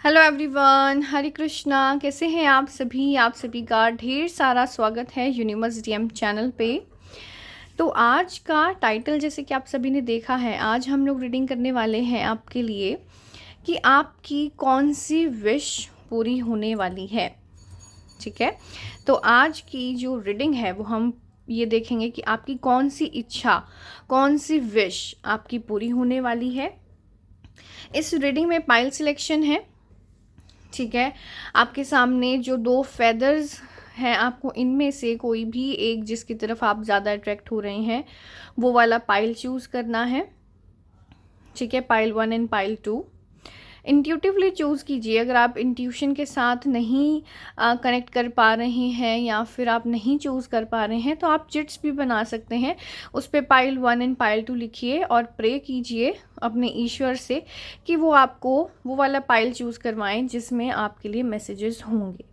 Hello everyone, हरे कृष्णा। कैसे हैं आप सभी? आप सभी का ढेर सारा स्वागत है यूनिवर्स डीएम चैनल पे। तो आज का टाइटल जैसे कि आप सभी ने देखा है, आज हम लोग रीडिंग करने वाले हैं आपके लिए कि आपकी कौन सी विश पूरी होने वाली है। ठीक है, तो आज की जो रीडिंग है वो हम ये देखेंगे कि आपकी कौन सी इच्छा, कौन सी विश आपकी पूरी होने वाली है। इस रीडिंग में पाइल सिलेक्शन है। ठीक है, आपके सामने जो दो फेदर्स हैं, आपको इनमें से कोई भी एक जिसकी तरफ आप ज़्यादा अट्रैक्ट हो रहे हैं वो वाला पाइल चूज़ करना है। ठीक है, pile 1 and pile 2 intuitively choose कीजिए। अगर आप इंट्यूशन के साथ नहीं कनेक्ट कर पा रहे हैं या फिर आप नहीं चूज़ कर पा रहे हैं तो आप चिट्स भी बना सकते हैं। उस पर पाइल 1 एंड पाइल 2 लिखिए और प्रे कीजिए अपने ईश्वर से कि वो आपको वो वाला पाइल चूज़ करवाएं जिसमें आपके लिए मैसेजेस होंगे।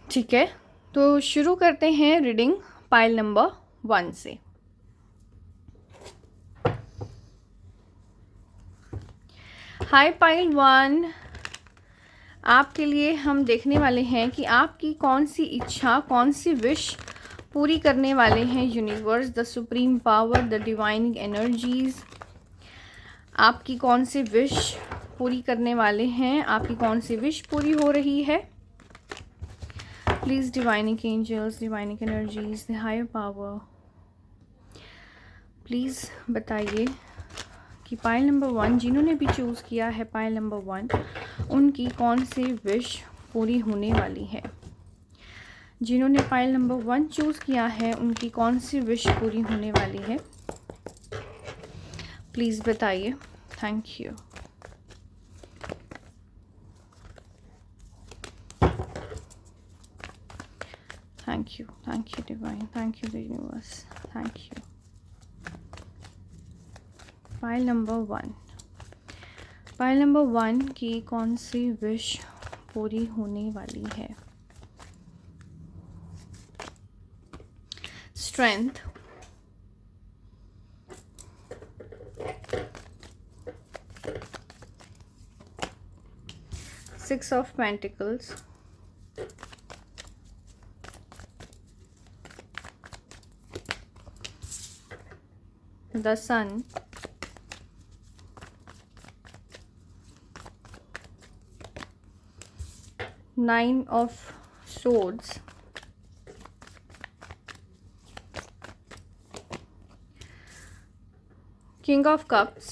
ठीक है, तो शुरू करते हैं रीडिंग पाइल नंबर 1 से। हाय पाइल 1, आपके लिए हम देखने वाले हैं कि आपकी कौन सी इच्छा, कौन सी विश पूरी करने वाले हैं universe, the supreme power, the divine energies. आपकी कौन सी विश पूरी करने वाले हैं, आपकी कौन सी विश पूरी हो रही है। Please divine angels, divine energies, the higher power, please बताइए कि पाइल नंबर 1 जिन्होंने भी चूज़ किया है पाइल नंबर 1, उनकी कौन सी विश पूरी होने वाली है। जिन्होंने पाइल नंबर 1 चूज़ किया है उनकी कौन सी विश पूरी होने वाली है, प्लीज़ बताइए। Thank you. Thank you divine, thank you universe, thank you. Pile number 1 की कौन सी विश पूरी होने वाली है। Strength, six of pentacles, the sun, nine of swords, king of cups,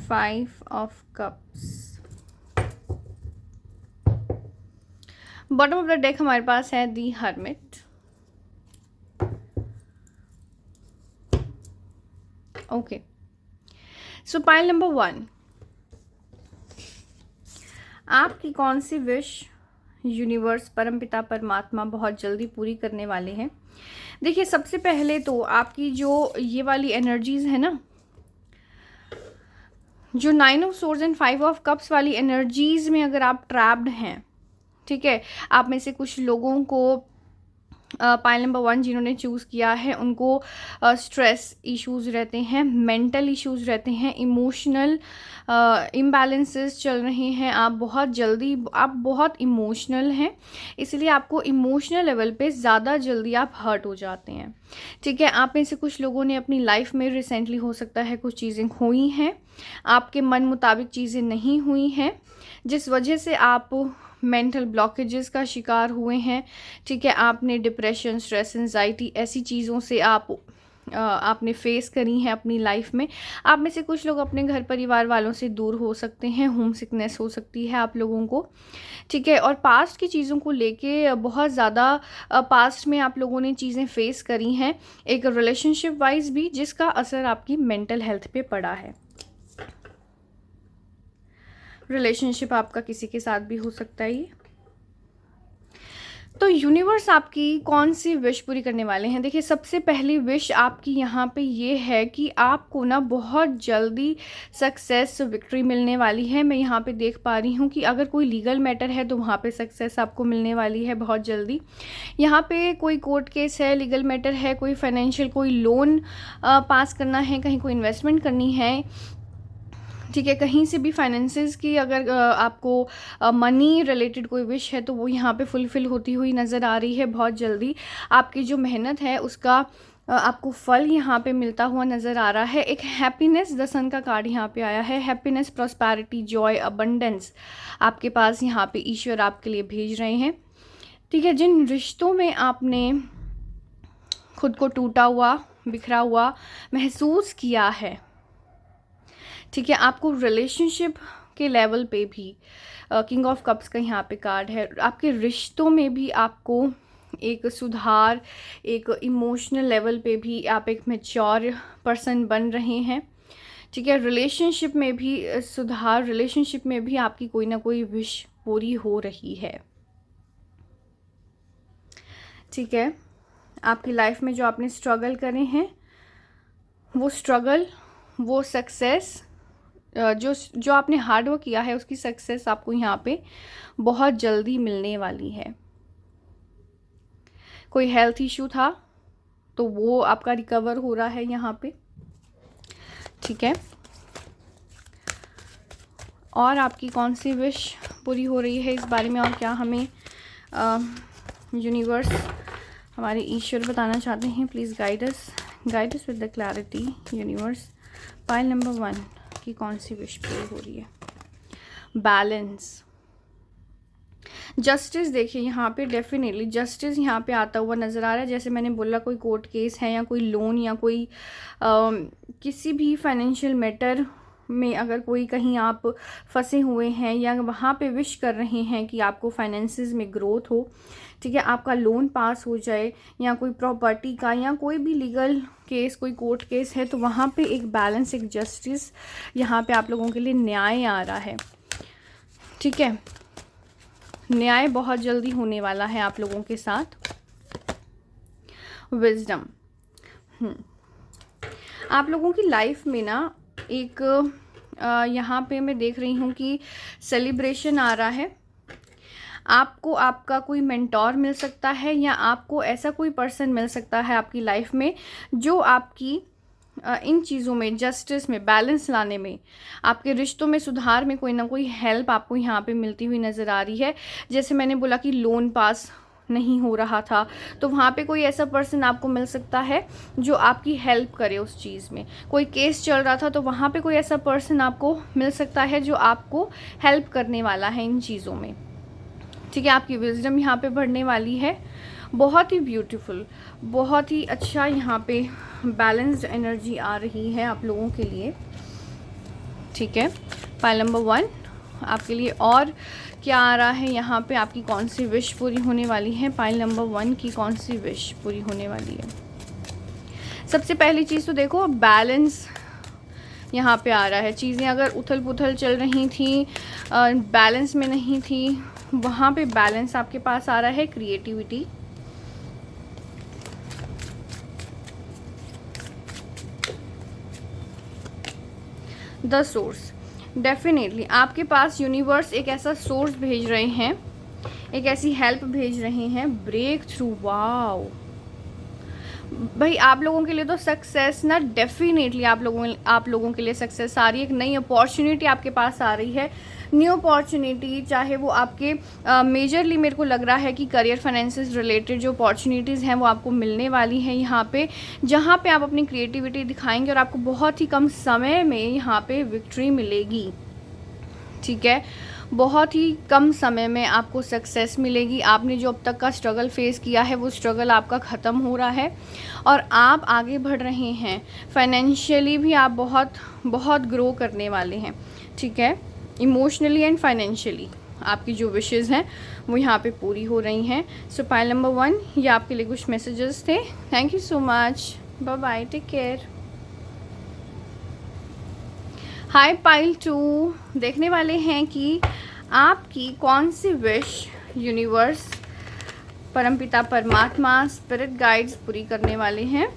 5 of cups। Bottom of the deck हमारे पास है the hermit. Okay, so pile number 1, आपकी कौन सी विश यूनिवर्स, परमपिता परमात्मा बहुत जल्दी पूरी करने वाले हैं। देखिए, सबसे पहले तो आपकी जो ये वाली एनर्जीज है ना, जो 9 of swords and 5 of cups वाली एनर्जीज में अगर आप ट्रैप्ड हैं, ठीक है, आप में से कुछ लोगों को पाइल नंबर 1 जिन्होंने चूज़ किया है उनको स्ट्रेस इश्यूज़ रहते हैं, मेंटल इश्यूज़ रहते हैं, इमोशनल इम्बैलेंसेस चल रहे हैं। आप बहुत इमोशनल हैं, इसलिए आपको इमोशनल लेवल पे ज़्यादा जल्दी आप हर्ट हो जाते हैं। ठीक है, आप में से कुछ लोगों ने अपनी लाइफ में रिसेंटली हो सकता है कुछ चीज़ें हुई हैं, आपके मन मुताबिक चीज़ें नहीं हुई हैं, जिस वजह से आप मेंटल ब्लॉकेजेस का शिकार हुए हैं। ठीक है, आपने डिप्रेशन, स्ट्रेस, एंजाइटी ऐसी चीज़ों से आपने फेस करी हैं अपनी लाइफ में। आप में से कुछ लोग अपने घर परिवार वालों से दूर हो सकते हैं, होम सिकनेस हो सकती है आप लोगों को। ठीक है, और पास्ट की चीज़ों को लेके बहुत ज़्यादा पास्ट में आप लोगों ने चीज़ें फेस करी हैं, एक रिलेशनशिप वाइज भी, जिसका असर आपकी मेंटल हेल्थ पे पड़ा है। रिलेशनशिप आपका किसी के साथ भी हो सकता है ये। तो यूनिवर्स आपकी कौन सी विश पूरी करने वाले हैं? देखिए, सबसे पहली विश आपकी यहाँ पे ये है कि आपको ना बहुत जल्दी सक्सेस, विक्ट्री मिलने वाली है। मैं यहाँ पे देख पा रही हूँ कि अगर कोई लीगल मैटर है तो वहाँ पे सक्सेस आपको मिलने वाली है बहुत जल्दी। यहाँ पे कोई कोर्ट केस है, लीगल मैटर है, कोई फाइनेंशियल, कोई लोन पास करना है, कहीं कोई इन्वेस्टमेंट करनी है, ठीक है, कहीं से भी फाइनेंसेस की अगर आपको मनी रिलेटेड कोई विश है तो वो यहाँ पे फुलफ़िल होती हुई नज़र आ रही है बहुत जल्दी। आपकी जो मेहनत है उसका आपको फल यहाँ पे मिलता हुआ नज़र आ रहा है। एक हैप्पीनेस, द सन का कार्ड यहाँ पे आया है। हैप्पीनेस, प्रॉस्पैरिटी, जॉय, अबंडेंस आपके पास यहाँ पे ईश्वर आपके लिए भेज रहे हैं, ठीक है। जिन रिश्तों में आपने खुद को टूटा हुआ, बिखरा हुआ महसूस किया है, ठीक है, आपको रिलेशनशिप के लेवल पे भी किंग ऑफ कप्स का यहाँ पे कार्ड है। आपके रिश्तों में भी आपको एक सुधार, एक इमोशनल लेवल पे भी आप एक मैच्योर पर्सन बन रहे हैं, ठीक है। रिलेशनशिप में भी सुधार, रिलेशनशिप में भी आपकी कोई ना कोई विश पूरी हो रही है, ठीक है। आपकी लाइफ में जो आपने स्ट्रगल करे हैं वो स्ट्रगल, वो सक्सेस, जो आपने हार्ड वर्क किया है उसकी सक्सेस आपको यहाँ पे बहुत जल्दी मिलने वाली है। कोई हेल्थ इशू था तो वो आपका रिकवर हो रहा है यहाँ पे, ठीक है। और आपकी कौन सी विश पूरी हो रही है इस बारे में और क्या हमें यूनिवर्स, हमारे ईश्वर बताना चाहते हैं? Please guide us with the clarity universe. Pile number 1 की कौन सी विश पूरी हो रही है? Balance, justice. देखिए यहाँ पे डेफिनेटली जस्टिस यहाँ पे आता हुआ नज़र आ रहा है। जैसे मैंने बोला, कोई कोर्ट केस है या कोई लोन या कोई किसी भी फाइनेंशियल मैटर में अगर कोई कहीं आप फंसे हुए हैं या वहाँ पे विश कर रहे हैं कि आपको फाइनेंसेस में ग्रोथ हो, ठीक है, आपका लोन पास हो जाए, या कोई प्रॉपर्टी का या कोई भी लीगल केस, कोई कोर्ट केस है, तो वहाँ पे एक बैलेंस, एक जस्टिस यहाँ पे आप लोगों के लिए न्याय आ रहा है, ठीक है। न्याय बहुत जल्दी होने वाला है आप लोगों के साथ। विजडम, आप लोगों की लाइफ में ना एक यहाँ पे मैं देख रही हूँ कि सेलिब्रेशन आ रहा है। आपको आपका कोई मेंटोर मिल सकता है या आपको ऐसा कोई पर्सन मिल सकता है आपकी लाइफ में जो आपकी इन चीज़ों में, जस्टिस में, बैलेंस लाने में, आपके रिश्तों में सुधार में कोई ना कोई हेल्प आपको यहाँ पे मिलती हुई नज़र आ रही है। जैसे मैंने बोला कि लोन पास नहीं हो रहा था तो वहाँ पे कोई ऐसा पर्सन आपको मिल सकता है जो आपकी हेल्प करे उस चीज़ में। कोई केस चल रहा था तो वहाँ पे कोई ऐसा पर्सन आपको मिल सकता है जो आपको हेल्प करने वाला है इन चीज़ों में, ठीक है। आपकी विजडम यहाँ पे बढ़ने वाली है। बहुत ही ब्यूटीफुल, बहुत ही अच्छा यहाँ पे बैलेंस्ड एनर्जी आ रही है आप लोगों के लिए, ठीक है। पाइल नंबर 1 आपके लिए और क्या आ रहा है यहाँ पे? आपकी कौन सी विश पूरी होने वाली है? पाइल नंबर 1 की कौन सी विश पूरी होने वाली है? सबसे पहली चीज़ तो देखो, बैलेंस यहाँ पे आ रहा है। चीज़ें अगर उथल पुथल चल रही थी, बैलेंस में नहीं थी, वहाँ पे बैलेंस आपके पास आ रहा है। क्रिएटिविटी, द सोर्स, डेफिनेटली आपके पास यूनिवर्स एक ऐसा सोर्स भेज रहे हैं, एक ऐसी हेल्प भेज रहे हैं, ब्रेक थ्रू। वाओ भाई, आप लोगों के लिए तो सक्सेस ना, डेफिनेटली आप लोगों के लिए सक्सेस आ रही है। एक नई अपॉर्चुनिटी आपके पास आ रही है, न्यू अपॉर्चुनिटी, चाहे वो आपके मेजरली मेरे को लग रहा है कि करियर, फाइनेंसेस रिलेटेड जो अपॉर्चुनिटीज़ हैं वो आपको मिलने वाली हैं यहाँ पे, जहाँ पे आप अपनी क्रिएटिविटी दिखाएंगे और आपको बहुत ही कम समय में यहाँ पे विक्ट्री मिलेगी, ठीक है। बहुत ही कम समय में आपको सक्सेस मिलेगी। आपने जो अब तक का स्ट्रगल फेस किया है वो स्ट्रगल आपका ख़त्म हो रहा है और आप आगे बढ़ रहे हैं। फाइनेंशियली भी आप बहुत बहुत ग्रो करने वाले हैं, ठीक है। इमोशनली एंड फाइनेंशियली आपकी जो विशेज़ हैं वो यहाँ पे पूरी हो रही हैं। सो पाइल नंबर 1 ये आपके लिए कुछ मैसेजेस थे। Thank you so much, bye bye, take care. Hi pile 2, देखने वाले हैं कि आपकी कौन सी विश यूनिवर्स परमपिता परमात्मा स्पिरिट गाइड्स पूरी करने वाले हैं।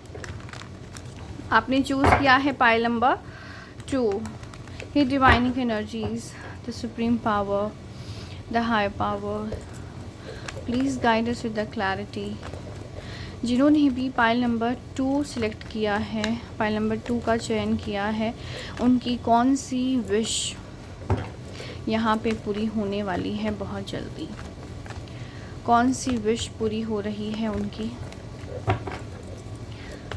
आपने चूज़ किया है pile number 2। Hey divining energies, the supreme power, the higher power, please guide us with the clarity. जिन्होंने भी पाइल नंबर 2 सिलेक्ट किया है, पाइल नंबर 2 का चयन किया है, उनकी कौन सी विश यहाँ पे पूरी होने वाली है बहुत जल्दी? कौन सी विश पूरी हो रही है उनकी?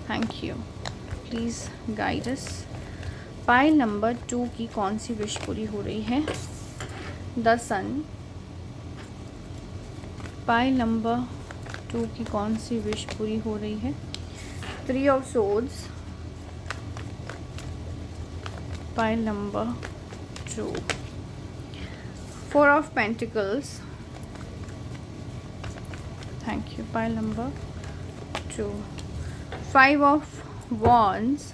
Thank you, please guide us. Pile number 2 की कौन सी विश पूरी हो रही है? The sun. पाइल नंबर 2 की कौन सी विश पूरी हो रही है? 3 of swords. Pile number 2, 4 of pentacles. Thank you. Pile number 2, 5 of wands।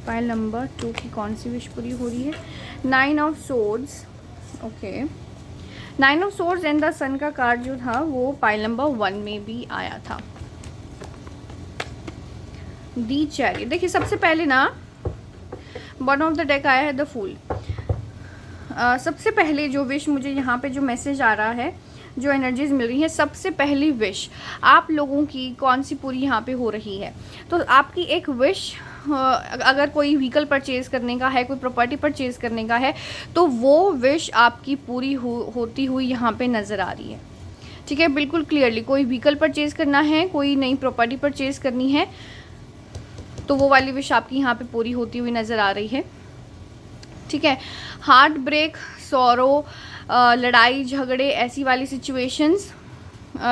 Pile number 2 की कौन सी विश पूरी हो रही है? 9 of swords। Okay, 9 of swords and the sun का कार्ड जो था वो पाइल नंबर 1 में भी आया था। दी चैरियट। देखिए सबसे पहले ना बॉटम ऑफ द डेक आया है द फूल। सबसे पहले जो विश मुझे यहाँ पे जो मैसेज आ रहा है, जो एनर्जीज मिल रही है, सबसे पहली विश आप लोगों की कौन सी पूरी यहाँ पे हो रही है? तो आपकी एक विश, अगर कोई व्हीकल परचेज़ करने का है, कोई प्रॉपर्टी परचेज़ करने का है, तो वो विश आपकी पूरी होती हुई यहाँ पे नज़र आ रही है। ठीक है, बिल्कुल क्लियरली कोई व्हीकल परचेज़ करना है, कोई नई प्रॉपर्टी परचेज़ करनी है, तो वो वाली विश आपकी यहाँ पे पूरी होती हुई नज़र आ रही है। ठीक है, हार्ट ब्रेक, सॉरो, लड़ाई झगड़े, ऐसी वाली सिचुएशंस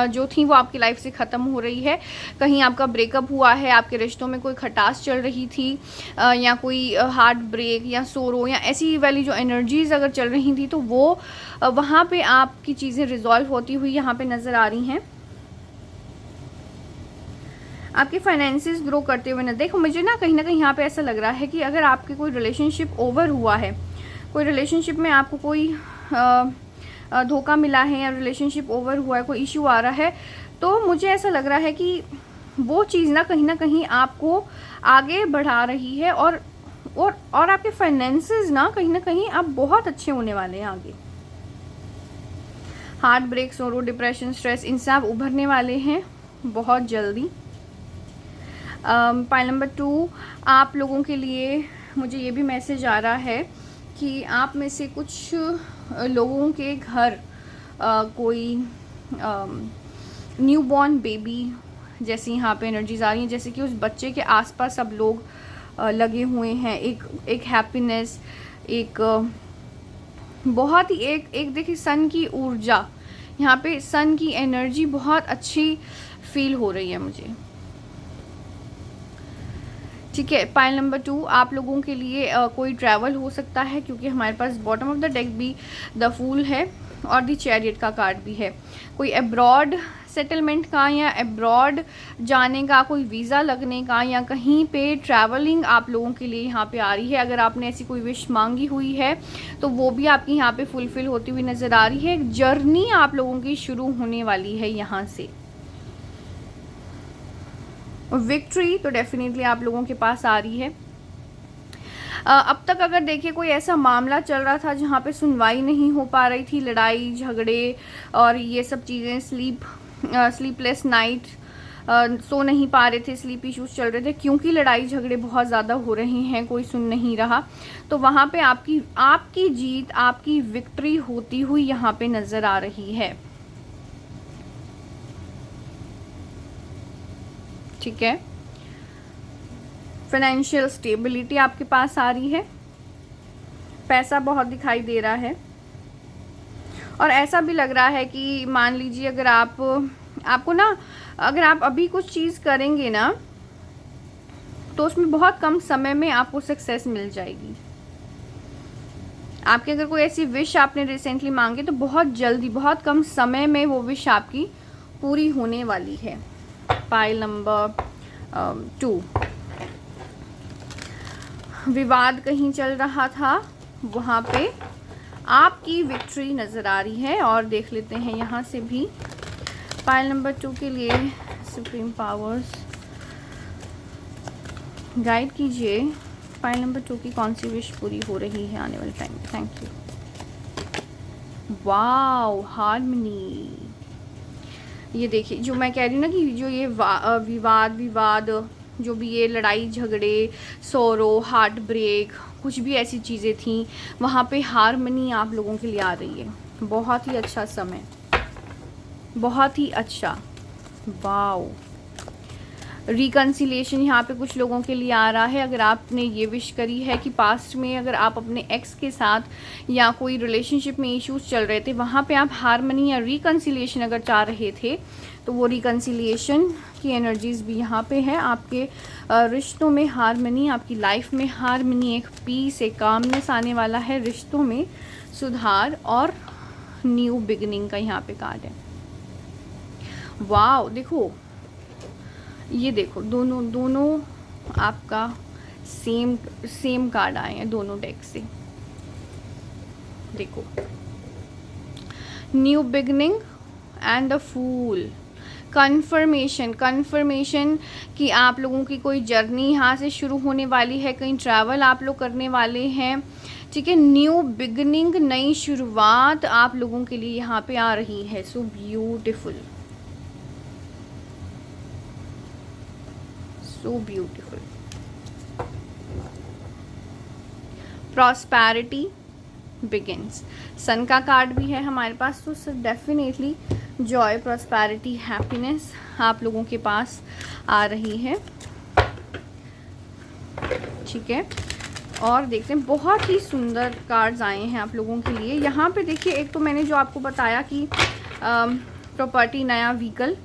जो थी वो आपकी लाइफ से ख़त्म हो रही है। कहीं आपका ब्रेकअप हुआ है, आपके रिश्तों में कोई खटास चल रही थी, या कोई हार्ट ब्रेक या सोरो या ऐसी वाली जो एनर्जीज़ अगर चल रही थी, तो वो वहाँ पे आपकी चीज़ें रिजॉल्व होती हुई यहाँ पे नज़र आ रही हैं। आपके फाइनेंसेस ग्रो करते हुए ना देखो, मुझे ना कहीं यहाँ पे ऐसा लग रहा है कि अगर आपके कोई रिलेशनशिप ओवर हुआ है, कोई रिलेशनशिप में आपको कोई धोखा मिला है या रिलेशनशिप ओवर हुआ है, कोई इशू आ रहा है, तो मुझे ऐसा लग रहा है कि वो चीज़ ना कहीं आपको आगे बढ़ा रही है, और आपके फाइनेंसेस ना कहीं अब बहुत अच्छे होने वाले हैं आगे। हार्ट ब्रेक, सोरो, डिप्रेशन, स्ट्रेस, इनसे आप उभरने वाले हैं बहुत जल्दी। पाइल नंबर 2 आप लोगों के लिए मुझे ये भी मैसेज आ रहा है कि आप में से कुछ लोगों के घर कोई न्यूबॉर्न बेबी जैसी यहाँ पे एनर्जीज आ रही हैं, जैसे कि उस बच्चे के आसपास सब लोग लगे हुए हैं। एक हैप्पीनेस, एक बहुत ही एक देखिए सन की ऊर्जा, यहाँ पे सन की एनर्जी बहुत अच्छी फील हो रही है मुझे। ठीक है, पाइल नंबर 2 आप लोगों के लिए कोई ट्रैवल हो सकता है, क्योंकि हमारे पास बॉटम ऑफ द डेक भी द फूल है और द चैरियट का कार्ड भी है। कोई अब्रॉड सेटलमेंट का या अब्रॉड जाने का, कोई वीज़ा लगने का, या कहीं पे ट्रैवलिंग आप लोगों के लिए यहाँ पे आ रही है। अगर आपने ऐसी कोई विश मांगी हुई है तो वो भी आपकी यहाँ पे फुलफिल होती हुई नज़र आ रही है। एक जर्नी आप लोगों की शुरू होने वाली है यहाँ से। विक्ट्री तो डेफिनेटली आप लोगों के पास आ रही है। अब तक अगर देखिए कोई ऐसा मामला चल रहा था जहाँ पे सुनवाई नहीं हो पा रही थी, लड़ाई झगड़े और ये सब चीज़ें, स्लीपलेस नाइट, सो नहीं पा रहे थे, स्लीप इश्यूज चल रहे थे क्योंकि लड़ाई झगड़े बहुत ज़्यादा हो रहे हैं, कोई सुन नहीं रहा, तो वहाँ पे आपकी जीत, आपकी विक्ट्री होती हुई यहाँ पे नज़र आ रही है। ठीक है, फाइनेंशियल स्टेबिलिटी आपके पास आ रही है, पैसा बहुत दिखाई दे रहा है, और ऐसा भी लग रहा है कि मान लीजिए अगर आपको ना, अगर आप अभी कुछ चीज़ करेंगे ना तो उसमें बहुत कम समय में आपको सक्सेस मिल जाएगी। आपकी अगर कोई ऐसी विश आपने रिसेंटली मांगी तो बहुत जल्दी, बहुत कम समय में वो विश आपकी पूरी होने वाली है। पाइल नंबर 2 विवाद कहीं चल रहा था, वहाँ पे आपकी विक्ट्री नज़र आ रही है। और देख लेते हैं यहाँ से भी पाइल नंबर 2 के लिए सुप्रीम पावर्स गाइड कीजिए। पाइल नंबर 2 की कौन सी विश पूरी हो रही है आने वाले टाइम में? Thank you. Wow, harmony. ये देखिए, जो मैं कह रही हूँ ना कि जो ये विवाद जो भी ये लड़ाई झगड़े, सोरो, हार्ट ब्रेक, कुछ भी ऐसी चीज़ें थी, वहाँ पे हार्मनी आप लोगों के लिए आ रही है। बहुत ही अच्छा समय, बहुत ही अच्छा। वाओ, रिकन्सिलिएशन यहाँ पे कुछ लोगों के लिए आ रहा है। अगर आपने ये विश करी है कि पास्ट में अगर आप अपने एक्स के साथ या कोई रिलेशनशिप में इश्यूज चल रहे थे, वहाँ पे आप हार्मनी या रिकन्सिलिएशन अगर चाह रहे थे, तो वो रिकन्सिलिएशन की एनर्जीज भी यहाँ पे है। आपके रिश्तों में हार्मनी, आपकी लाइफ में हार्मनी, एक पीस, एक कामनेस आने वाला है। रिश्तों में सुधार और न्यू बिगिनिंग का यहाँ पे कार्ड है। वाओ, देखो, ये देखो, दोनों आपका सेम कार्ड आए हैं दोनों डेक से। देखो, new beginning and the fool. Confirmation कि आप लोगों की कोई जर्नी यहाँ से शुरू होने वाली है, कहीं ट्रैवल आप लोग करने वाले हैं, ठीक है। न्यू बिगनिंग, नई शुरुआत आप लोगों के लिए यहाँ पे आ रही है। So beautiful, so beautiful। Prosperity begins, sun का कार्ड भी है हमारे पास। तो डेफिनेटली जॉय, प्रॉस्पेरिटी, हैप्पीनेस आप लोगों के पास आ रही है, ठीक है। और देखते हैं, बहुत ही सुंदर कार्ड्स आए हैं आप लोगों के लिए। यहाँ पे देखिए, एक तो मैंने जो आपको बताया कि प्रॉपर्टी, नया व्हीकल,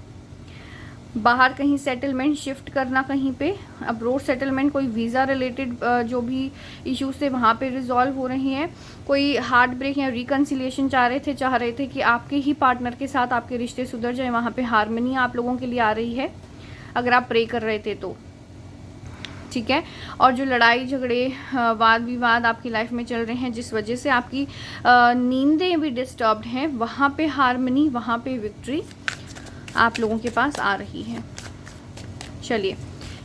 बाहर कहीं सेटलमेंट, शिफ्ट करना कहीं पे, अब्रोड सेटलमेंट, कोई वीज़ा रिलेटेड जो भी इश्यूज थे वहाँ पे रिजॉल्व हो रही हैं। कोई हार्ट ब्रेक या रिकन्सिलिएशन चाह रहे थे कि आपके ही पार्टनर के साथ आपके रिश्ते सुधर जाए, वहाँ पे हार्मनी आप लोगों के लिए आ रही है अगर आप प्रे कर रहे थे तो, ठीक है। और जो लड़ाई झगड़े, वाद विवाद आपकी लाइफ में चल रहे हैं, जिस वजह से आपकी नींदें भी डिस्टर्ब्ड हैं, वहाँ पे हार्मनी, वहाँ पे विक्ट्री आप लोगों के पास आ रही है। चलिए,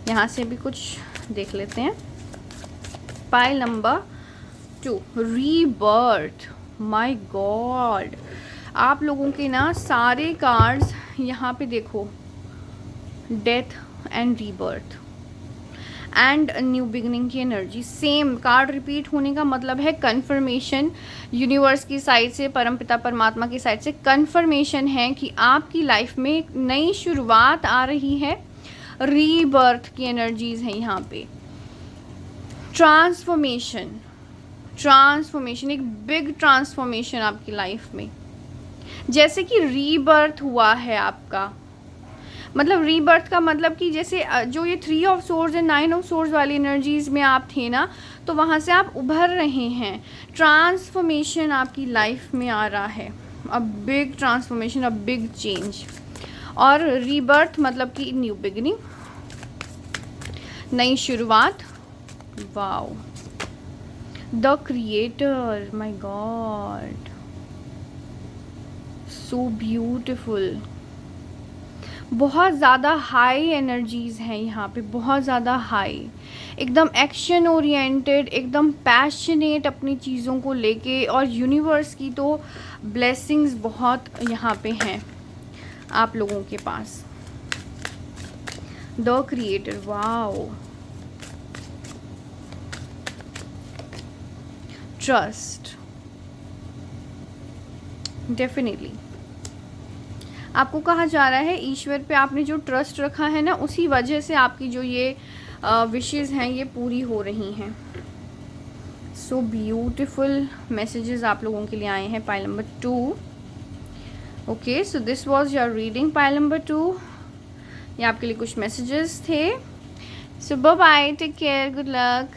यहाँ से भी कुछ देख लेते हैं। Pile number 2, rebirth. My God, आप लोगों के ना सारे कार्ड्स यहाँ पे देखो, death and rebirth and new beginning की एनर्जी। सेम कार्ड रिपीट होने का मतलब है कन्फर्मेशन, यूनिवर्स की साइड से, परमपिता परमात्मा की साइड से कन्फर्मेशन है कि आपकी लाइफ में एक नई शुरुआत आ रही है। रीबर्थ की एनर्जीज हैं यहाँ पे। ट्रांसफॉर्मेशन, एक बिग ट्रांसफॉर्मेशन आपकी लाइफ में, जैसे कि रीबर्थ हुआ है आपका। मतलब रीबर्थ का मतलब कि जैसे जो ये 3 of swords and 9 of swords वाली एनर्जीज में आप थे ना, तो वहाँ से आप उभर रहे हैं। ट्रांसफॉर्मेशन आपकी लाइफ में आ रहा है, a big transformation, a big change. और रीबर्थ मतलब कि न्यू बिगिनिंग, नई शुरुआत। Wow, the creator, my God, so beautiful. बहुत ज़्यादा हाई एनर्जीज़ हैं यहाँ पे, बहुत ज़्यादा हाई, एकदम एक्शन ओरिएंटेड, एकदम पैशनेट अपनी चीज़ों को लेके। और यूनिवर्स की तो ब्लेसिंग्स बहुत यहाँ पे हैं आप लोगों के पास। The creator, wow, trust, definitely आपको कहा जा रहा है ईश्वर पे आपने जो ट्रस्ट रखा है ना, उसी वजह से आपकी जो ये विशेस हैं ये पूरी हो रही हैं। सो ब्यूटिफुल मैसेजेस आप लोगों के लिए आए हैं pile number 2। Okay, so this was your reading pile number 2। ये आपके लिए कुछ मैसेजेस थे। So bye bye, take care, good luck.